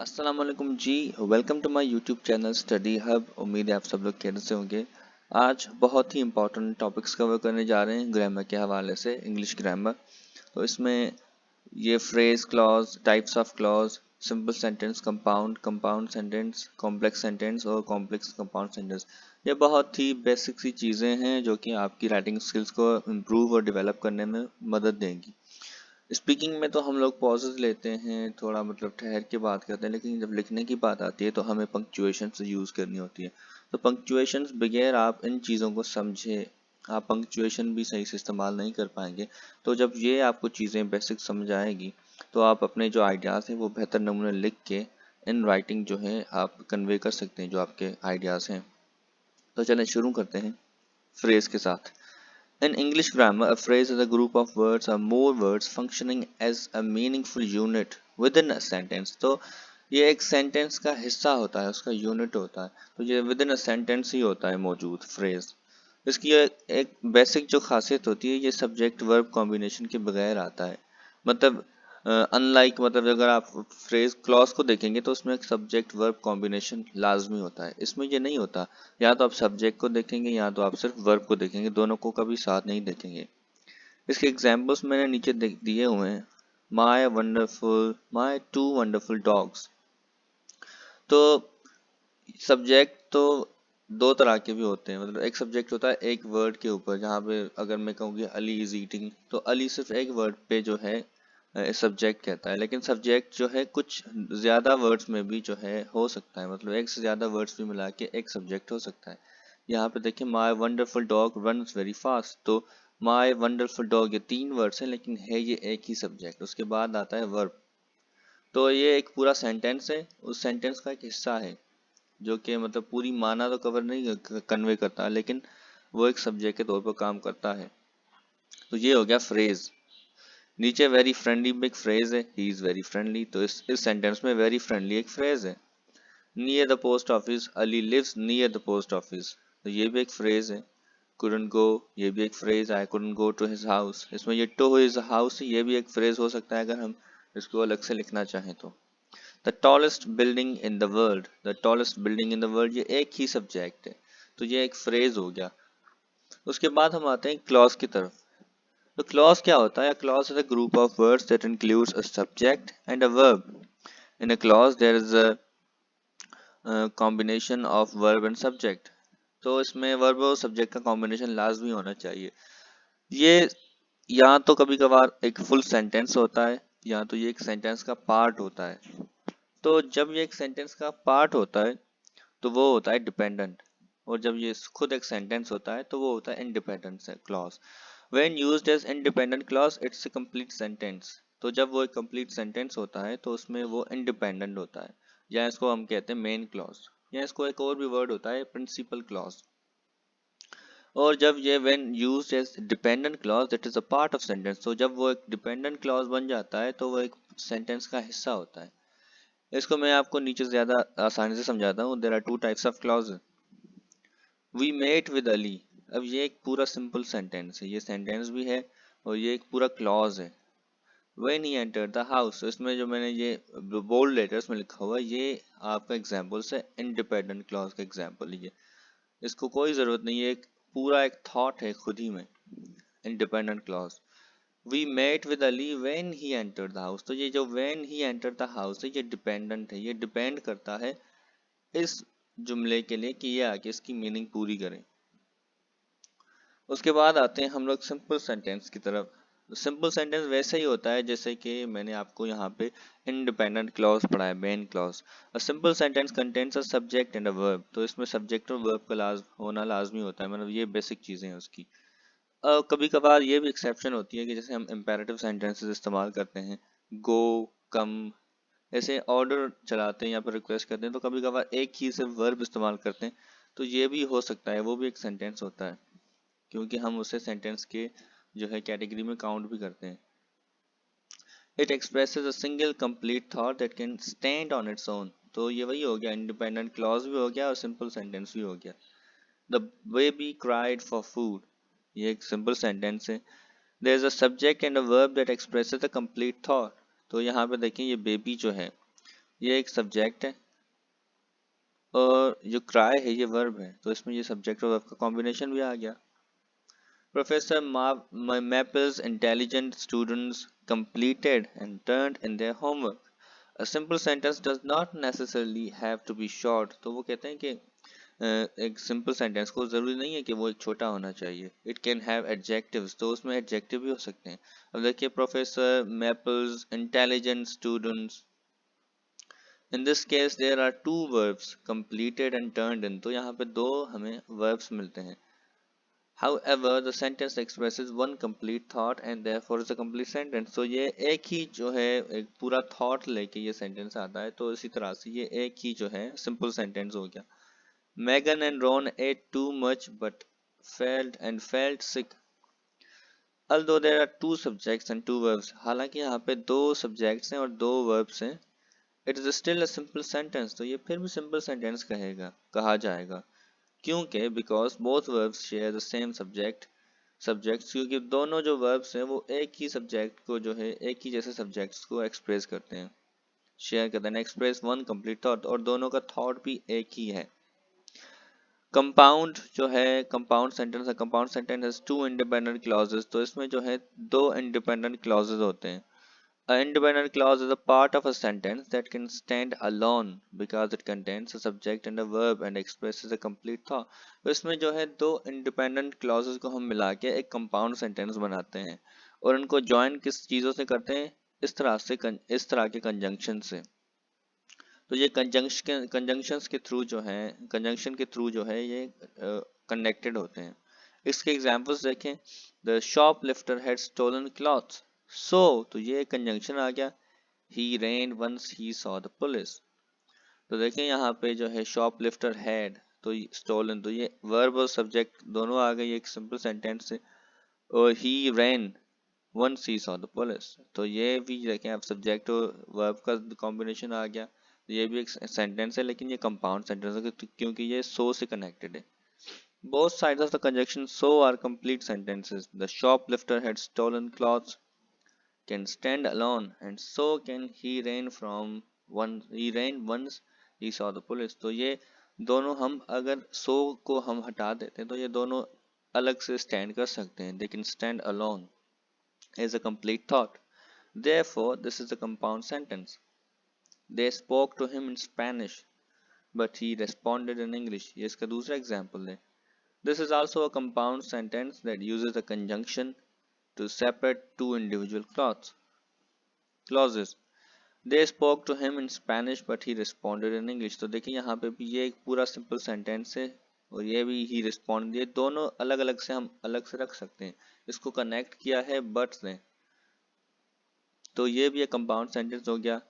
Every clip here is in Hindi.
अस्सलाम वालेकुम जी। Welcome to my YouTube channel study hub. उम्मीद है आप सब लोग कैसे से होंगे। आज बहुत ही इंपॉर्टेंट टॉपिक्स कवर करने जा रहे हैं ग्रामर के हवाले से, इंग्लिश ग्रामर। तो इसमें ये phrase, clause, types of clause, simple sentence, compound, compound sentence, complex sentence और कॉम्प्लेक्स कंपाउंड सेंटेंस, ये बहुत ही बेसिक सी चीज़ें हैं जो कि आपकी राइटिंग स्किल्स को इम्प्रूव और डेवलप करने में मदद देंगी। स्पीकिंग में तो हम लोग पॉजेज लेते हैं, थोड़ा मतलब ठहर के बात करते हैं, लेकिन जब लिखने की बात आती है तो हमें पंक्चुएशन से यूज़ करनी होती है। तो पंक्चुएशन बगैर आप इन चीज़ों को समझे, आप पंक्चुएशन भी सही से इस्तेमाल नहीं कर पाएंगे। तो जब ये आपको चीज़ें बेसिक समझ आएगी तो आप अपने जो आइडियाज़ हैं वो बेहतर नमूने लिख के इन राइटिंग जो है आप कन्वे कर सकते हैं जो आपके आइडियाज़ हैं। तो चलें शुरू करते हैं फ्रेज के साथ। In English grammar, a phrase is a group of words or more words functioning as a meaningful unit within a sentence. तो ये एक सेंटेंस का हिस्सा होता है, उसका यूनिट होता है। तो ये विद इन अ सेंटेंस ही होता है मौजूद फ्रेज। इसकी एक बेसिक जो खासियत होती है, ये सब्जेक्ट वर्ब कॉम्बिनेशन के बगैर आता है। मतलब अनलाइक, मतलब अगर आप फ्रेज क्लॉज को देखेंगे तो उसमें एक सब्जेक्ट वर्ब कॉम्बिनेशन लाजमी होता है, इसमें ये नहीं होता। या तो आप सब्जेक्ट को देखेंगे या तो आप सिर्फ वर्ब को देखेंगे, दोनों को कभी साथ नहीं देखेंगे। इसके एग्जाम्पल्स मैंने नीचे दिए हुए हैं। माई टू वंडरफुल डॉग्स। तो सब्जेक्ट तो दो तरह के भी होते हैं। मतलब एक सब्जेक्ट होता है एक वर्ड के ऊपर, जहाँ पे अगर मैं कहूँ कि अली इज ईटिंग, तो अली सिर्फ एक वर्ड पे जो है सब्जेक्ट कहता है। लेकिन सब्जेक्ट जो है कुछ ज्यादा वर्ड्स में भी जो है हो सकता है, मतलब एक से ज्यादा वर्ड्स भी मिला के एक सब्जेक्ट हो सकता है। यहाँ पे देखिए, my wonderful dog runs very fast. तो माई वंडरफुल डॉग, ये तीन वर्ड्स हैं लेकिन है ये एक ही सब्जेक्ट। उसके बाद आता है वर्ब। तो ये एक पूरा सेंटेंस है, उस सेंटेंस का एक हिस्सा है जो कि मतलब पूरी माना तो कवर नहीं कन्वे करता, लेकिन वो एक सब्जेक्ट के तौर पर काम करता है। तो ये हो गया फ्रेज। नीचे वेरी फ्रेंडली में एक फ्रेज है, ही इज वेरी फ्रेंडली। तो इस सेंटेंस में वेरी फ्रेंडली एक फ्रेज है। Near the post office, Ali lives near the post office. तो ये भी एक फ्रेज है। कुडंट गो, ये भी एक फ्रेज है। I couldn't go to his house, इसमें ये टू हिज हाउस, ये भी एक फ्रेज हो सकता है अगर हम इसको अलग से लिखना चाहें तो। The tallest building in the world, the tallest building in the world, ये एक ही सब्जेक्ट है। तो ये एक फ्रेज हो गया। उसके बाद हम आते हैं क्लॉज की तरफ। तो क्लॉज क्या होता है? Clause is a group of words that includes a subject and a verb. In a clause there is a combination of verb and subject. तो इसमें वर्ब और सब्जेक्ट का कॉम्बिनेशन लाजमी होना चाहिए। ये या तो कभी कभार एक फुल सेंटेंस होता है, या तो ये एक सेंटेंस का पार्ट होता है। तो जब ये एक सेंटेंस का पार्ट होता है तो वो होता है डिपेंडेंट, और जब ये खुद एक सेंटेंस होता है तो वो होता है independent clause. When used as independent clause it's a complete sentence. तो जब वो एक कंप्लीट सेंटेंस होता है तो उसमें वो इंडिपेंडेंट होता है, या इसको हम कहते हैं मेन क्लॉज, या इसको एक और भी वर्ड होता है प्रिंसिपल क्लॉज। और जब ये when used age dependent clause that is a part of sentence, तो जब वो एक डिपेंडेंट क्लॉज बन जाता है तो वो एक सेंटेंस का हिस्सा होता है। इसको मैं आपको नीचे ज्यादा आसानी से समझाता हूँ। There are two types of clause. We met with Ali. अब ये एक पूरा सिंपल सेंटेंस है, ये सेंटेंस भी है और ये एक पूरा क्लॉज है। When he entered the house, तो इसमें जो मैंने ये बोल्ड लेटर्स में लिखा हुआ है, ये आपका एग्जांपल है इंडिपेंडेंट क्लॉज का एग्जांपल है ये। इसको कोई जरूरत नहीं है, एक पूरा एक थॉट है खुद ही में, independent clause. We met with Ali when he entered the house. तो ये जो when he entered the house है, ये डिपेंडेंट है, ये डिपेंड करता है इस जुमले के लिए कि ये आगे इसकी मीनिंग पूरी करें। उसके बाद आते हैं हम लोग सिंपल सेंटेंस की तरफ। सिंपल सेंटेंस वैसे ही होता है जैसे कि मैंने आपको यहाँ पे इंडिपेंडेंट क्लॉज पढ़ा है, main clause. A simple sentence contains a subject and a verb. तो इसमें सब्जेक्ट और वर्ब का होना लाजमी होता है, मतलब ये बेसिक चीजें हैं उसकी। कभी कभार ये भी एक्सेप्शन होती है कि जैसे हम इम्पेरेटिव सेंटेंसेस इस्तेमाल करते हैं, गो, कम, ऐसे ऑर्डर चलाते हैं या फिर रिक्वेस्ट करते हैं, तो कभी कभार एक ही सिर्फ वर्ब इस्तेमाल करते हैं। तो ये भी हो सकता है, वो भी एक सेंटेंस होता है, क्योंकि हम उसे सेंटेंस के जो है कैटेगरी में काउंट भी करते हैं। It expresses a single complete thought that can stand on its own. तो ये वही हो गया, इंडिपेंडेंट क्लॉज भी हो गया और सिंपल सेंटेंस भी हो गया। The baby cried for food, ये एक सिंपल सेंटेंस है। There is a subject and a verb that expresses a complete thought. तो यहाँ पे देखिए, ये बेबी जो है ये एक सब्जेक्ट है और जो क्राई है ये वर्ब है, तो इसमें ये सब्जेक्ट और वर्ब का कॉम्बिनेशन भी आ गया। Professor Maple's intelligent students completed and turned in their homework. A simple sentence does not necessarily have to be short. तो वो कहते हैं कि एक सिंपल सेंटेंस को जरूरी नहीं है कि वो एक छोटा होना चाहिए। इट कैन हैव एडजेक्टिव्स, तो उसमें एडजेक्टिव भी हो सकते हैं। अब देखिए, professor Maples intelligent students, in this case there are two verbs completed and turned in, तो यहाँ पे दो हमें verbs मिलते हैं। However, the sentence expresses one complete thought and therefore is a complete sentence. तो ये एक ही जो है एक पूरा thought लेके ये sentence आता है, तो इसी तरह से ये एक ही जो है simple sentence हो गया। Megan and Ron ate too much but felt sick. Although there are two subjects and two verbs, हालांकि यहाँ पे दो subjects हैं और दो verbs हैं, it is still a simple sentence. तो ये फिर भी simple sentence कहा जाएगा। क्योंकि because both verbs share the same subjects, क्योंकि दोनों जो verbs हैं वो एक ही subject को जो है एक ही जैसे subjects को express करते हैं, share करते हैं, express one complete thought, और दोनों का thought भी एक ही है। कंपाउंड जो है कंपाउंड सेंटेंस है, compound sentence has two independent clauses, तो इसमें जो है दो independent clauses होते हैं। A independent clause is a part of a sentence that can stand alone because it contains a subject and a verb and expresses a complete thought. तो इसमें जो है दो independent clauses को हम मिला के एक compound sentence बनाते हैं और उनको join किस चीज़ों से करते हैं, इस तरह के conjunction से। तो ये conjunctions के थ्रू जो है conjunction के थ्रू जो है ये connected होते हैं। इसके examples देखें, the shoplifter had stolen clothes, so तो ये conjunction आ गया, he ran once he saw the police। तो देखें यहाँ पे जो है shoplifter had तो stolen, तो ये verb और subject दोनों आ गए एक simple sentence से, और he ran once he saw the police, तो ये भी देखें अब subject और verb का combination आ गया। ये भी एक सेंटेंस है लेकिन ये कंपाउंड सेंटेंस है क्योंकि ये so से कनेक्टेड है। Both sides of the conjunction so are complete sentences. The shoplifter had stolen clothes can stand alone and so can he ran once he saw the police। तो ये दोनों हम अगर so को हम हटा देते हैं तो ये दोनों अलग से stand कर सकते हैं। They can stand alone is a complete thought. Therefore, this is a compound sentence. They spoke to him in Spanish, but he responded in English। ये इसका दूसरा एग्जाम्पल है। This is also a compound sentence that uses a conjunction to separate two individual clauses. They spoke to him in Spanish, but he responded in English। तो देखिए यहाँ पे भी ये एक पूरा simple sentence है और ये भी he responded, ये दोनों अलग अलग से हम अलग से रख सकते हैं। इसको connect किया है but से, तो ये भी एक compound sentence हो गया।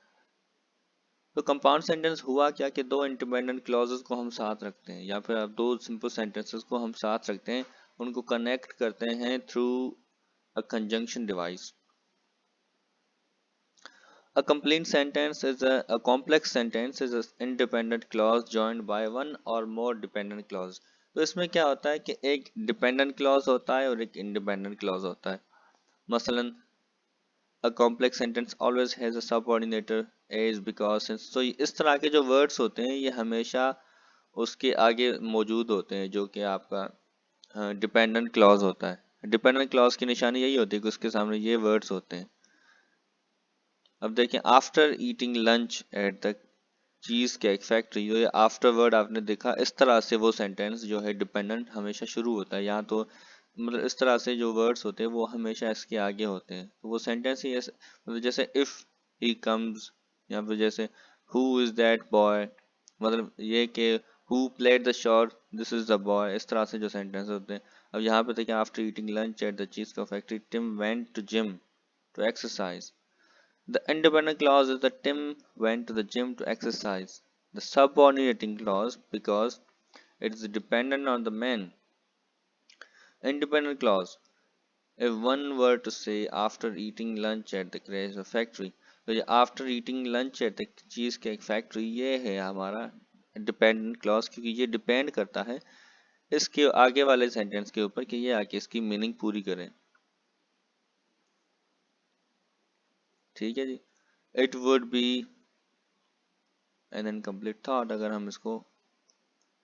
तो कंपाउंड सेंटेंस हुआ क्या कि दो इंडिपेंडेंट क्लॉजेस को हम साथ रखते हैं या फिर दो सिंपल सेंटेंसेस को हम साथ रखते हैं, उनको कनेक्ट करते हैं through a conjunction device. A complete sentence is a complex sentence is an independent clause joined by one or more dependent clause। तो इसमें क्या होता है कि एक डिपेंडेंट क्लॉज होता है और एक इंडिपेंडेंट क्लॉज होता है। मसलन a complex sentence always has a subordinator as because since। तो इस तरह के जो वर्ड्स होते हैं ये हमेशा उसके आगे मौजूद होते हैं जो कि आपका डिपेंडेंट क्लॉज होता है। डिपेंडेंट क्लॉज की निशानी यही होती है कि उसके सामने ये वर्ड्स होते हैं। अब देखें, after eating lunch at the cheese cake factory, जो ये आफ्टर वर्ड आपने देखा, इस तरह से वो सेंटेंस जो है डिपेंडेंट हमेशा शुरू होता है। यहाँ तो मतलब इस तरह से जो वर्ड्स होते हैं वो हमेशा इसके आगे होते हैं, तो वो सेंटेंस ही मतलब जैसे इफ ही कम्स या फिर जैसे हु इज दैट बॉय, मतलब ये कि who played the shot this is the boy, इस तरह से जो सेंटेंस होते हैं। अब यहाँ पे देखिए, after eating lunch at the cheese cake factory Tim went to gym to exercise. The independent clause is that Tim went to the gym to exercise. The subordinating clause because it is dependent on the man. Independent clause. If one were to say after eating lunch at the crazy factory, तो ये after eating lunch at the cheesecake factory ये है हमारा dependent clause, क्योंकि ये depend करता है इसके आगे वाले सेंटेंस के ऊपर कि ये आके इसकी मीनिंग पूरी करें। ठीक है जी। It would be N incomplete thought, अगर हम इसको,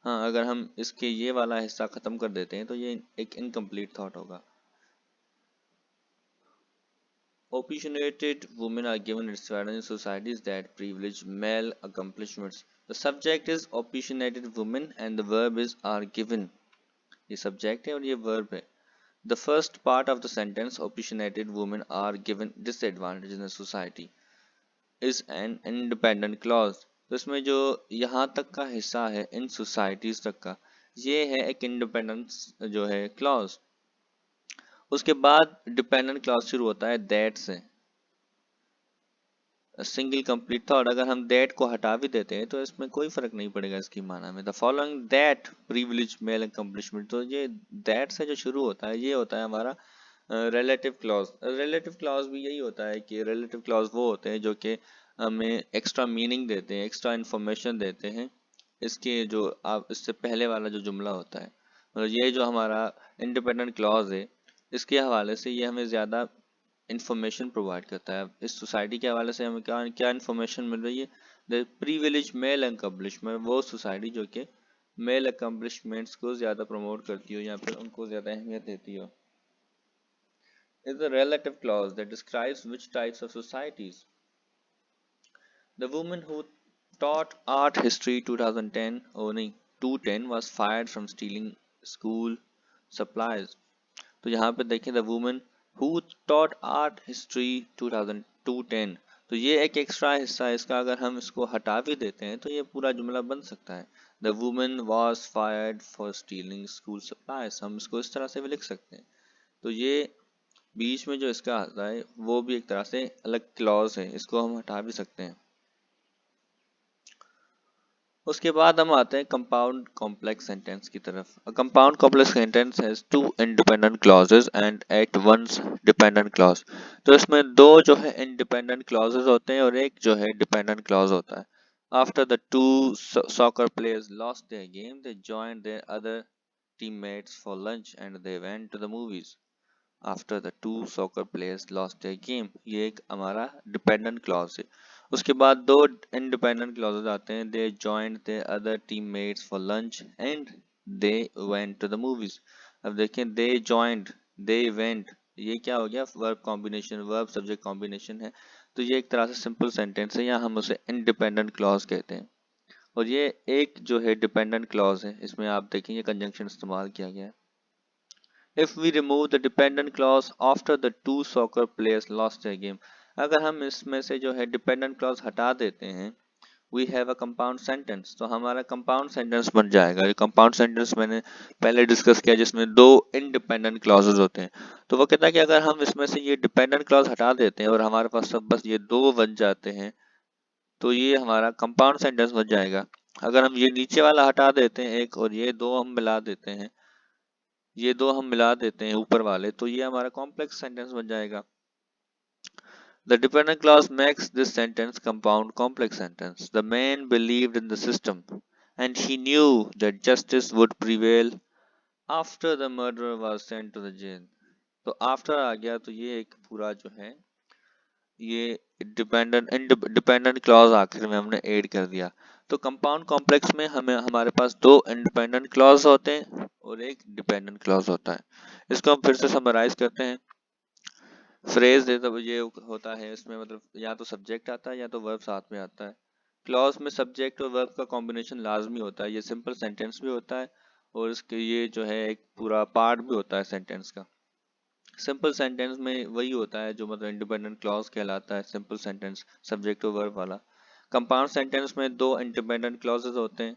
हाँ, अगर हम इसके ये वाला हिस्सा खत्म कर देते हैं तो ये एक इनकम्प्लीट थॉट होगा। Opinionated women are given disadvantage in societies that privilege male accomplishments. The subject is opinionated women and the verb is are given. ये subject है और ये verb है. The first part of the sentence, opinionated women are given disadvantage in the society, is an independent clause. तो इसमें जो यहाँ तक का हिस्सा है इन societies तक का, ये है एक independence जो है clause. उसके बाद dependent clause शुरू होता है that से, सिंगल कंप्लीट थॉट। अगर हम दैट को हटा भी देते हैं तो इसमें कोई फर्क नहीं पड़ेगा इसकी माना में। The following that privilege male accomplishment, तो ये दैट से जो शुरू होता है ये होता है हमारा रिलेटिव क्लॉज। रिलेटिव क्लॉज भी यही होता है कि रिलेटिव क्लॉज वो होते हैं जो कि हमें एक्स्ट्रा मीनिंग देते हैं, एक्स्ट्रा इन्फॉर्मेशन देते हैं इसके जो आप इससे पहले वाला जो जुमला होता है। मतलब ये जो हमारा इंडिपेंडेंट क्लॉज है इसके हवाले से ये हमें ज़्यादा इंफॉर्मेशन प्रोवाइड करता है। इस सोसाइटी के हवाले से हमें क्या क्या इन्फॉर्मेशन मिल रही है? द प्रिविलेज मेल अकम्पलिशमेंट, वो सोसाइटी जो कि मेल अकम्पलिशमेंट्स को ज़्यादा प्रमोट करती हो या फिर उनको ज़्यादा अहमियत देती हो। Is a relative clause that describes which types of societies. The woman who taught art history 2010 oh नहीं 210 was fired from stealing school supplies। तो यहाँ पे देखें the woman who taught art history 2010, तो ये एक एक्स्ट्रा हिस्सा है इसका, अगर हम इसको हटा भी देते हैं तो ये पूरा जुमला बन सकता है। The woman was fired for stealing school supplies, हम इसको इस तरह से भी लिख सकते हैं। तो ये बीच में जो इसका आता है वो भी एक तरह से अलग क्लॉज है, इसको हम हटा भी सकते हैं। उसके बाद हम आते हैं कंपाउंड कॉम्प्लेक्स सेंटेंस की तरफ। A compound complex sentence has two independent clauses and at once dependent clause. तो इसमें दो जो है इंडिपेंडेंट क्लॉजेस होते हैं और एक जो है डिपेंडेंट क्लॉज होता है। After the two soccer players lost their game they joined their other teammates for lunch and they went to the movies. After the two soccer players lost their game, ये एक हमारा डिपेंडेंट क्लॉज है। उसके बाद दो इंडिपेंडेंट क्लॉजेस आते हैं। They joined their other teammates for lunch and they went to the movies. अब देखें दे जॉइंड, दे वेंट, ये क्या हो गया? Verb combination, verb subject combination है। तो ये एक तरह से सिंपल सेंटेंस है या हम उसे इंडिपेंडेंट क्लॉज कहते हैं। और ये एक जो है डिपेंडेंट क्लॉज है, इसमें आप देखेंगे कंजंक्शन इस्तेमाल किया गया है। If we remove the dependent clause after the two soccer players lost their game, अगर हम इसमें से जो है dependent clause हटा देते हैं, we have a compound sentence, तो हमारा compound sentence बन जाएगा। ये compound sentence मैंने पहले डिस्कस किया जिसमें दो independent clauses होते हैं। तो वो कहता है कि अगर हम इसमें से ये dependent clause हटा देते हैं और हमारे पास सब बस ये दो बन जाते हैं तो ये हमारा compound sentence बन जाएगा। अगर हम ये नीचे वाला हटा देते हैं एक और ये दो हम मिला देते हैं, ये दो हम मिला देते हैं ऊपर वाले, तो ये हमारा कॉम्प्लेक्स सेंटेंस बन जाएगा। The dependent clause makes this sentence compound complex sentence. The man believed in the system and he knew that justice would prevail after the murderer was sent to the jail। तो after आ गया तो ये एक पूरा जो है ये डिपेंडेंट क्लॉज आखिर में हमने ऐड कर दिया। तो कंपाउंड कॉम्प्लेक्स में हमें हमारे पास दो इंडिपेंडेंट क्लॉज होते हैं और एक डिपेंडेंट क्लॉज होता है। इसको हम फिर से समराइज करते हैं। फ्रेज है तो ये होता है, इसमें मतलब या तो सब्जेक्ट आता है या तो वर्ब साथ में आता है। क्लॉज में सब्जेक्ट और वर्ब का कॉम्बिनेशन लाजमी होता है। ये सिंपल सेंटेंस भी होता है और इसके ये जो है एक पूरा पार्ट भी होता है सेंटेंस का। सिंपल सेंटेंस में वही होता है जो मतलब इंडिपेंडेंट क्लॉज कहलाता है, सिंपल सेंटेंस सब्जेक्ट और वर्ब वाला। कंपाउंड सेंटेंस में दो इंडिपेंडेंट क्लॉजेस होते हैं।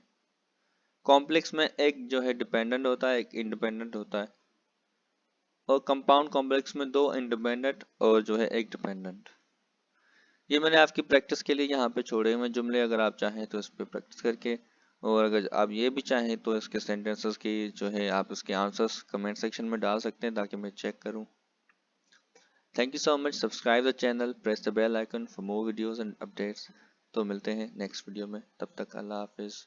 कॉम्प्लेक्स में एक जो है डिपेंडेंट होता है, एक इंडिपेंडेंट होता है। और कंपाउंड कॉम्प्लेक्स में दो इंडिपेंडेंट और जो है एक डिपेंडेंट। ये मैंने आपकी प्रैक्टिस के लिए यहाँ पे छोड़े हुए जुमले, अगर आप चाहें तो इस पे प्रैक्टिस करके, और अगर आप ये भी चाहें तो इसके सेंटेंसेस की जो है आप इसके आंसर्स कमेंट सेक्शन में डाल सकते हैं ताकि मैं चेक करूँ। Thank you so much. Subscribe the channel, press the bell icon for more videos and updates. तो मिलते हैं नेक्स्ट वीडियो में, तब तक अल्लाह हाफिज़।